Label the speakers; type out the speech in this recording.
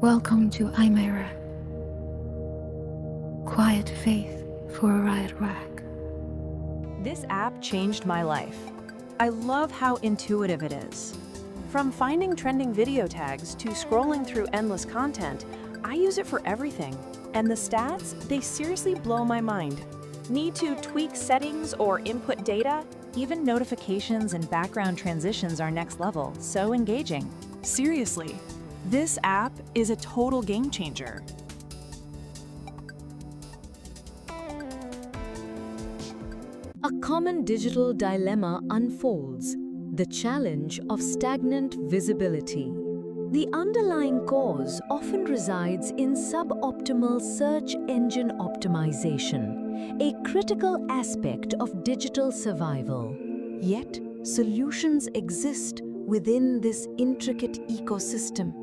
Speaker 1: Welcome to Imera. Quiet faith for a right whack.
Speaker 2: This app changed my life. I love how intuitive it is. From finding trending video tags to scrolling through endless content, I use it for everything. And the stats, they seriously blow my mind. Need to tweak settings or input data? Even notifications and background transitions are next level, so engaging. Seriously, this app is a total game changer.
Speaker 3: A common digital dilemma unfolds: the challenge of stagnant visibility. The underlying cause often resides in suboptimal search engine optimization, a critical aspect of digital survival. Yet, solutions exist within this intricate ecosystem.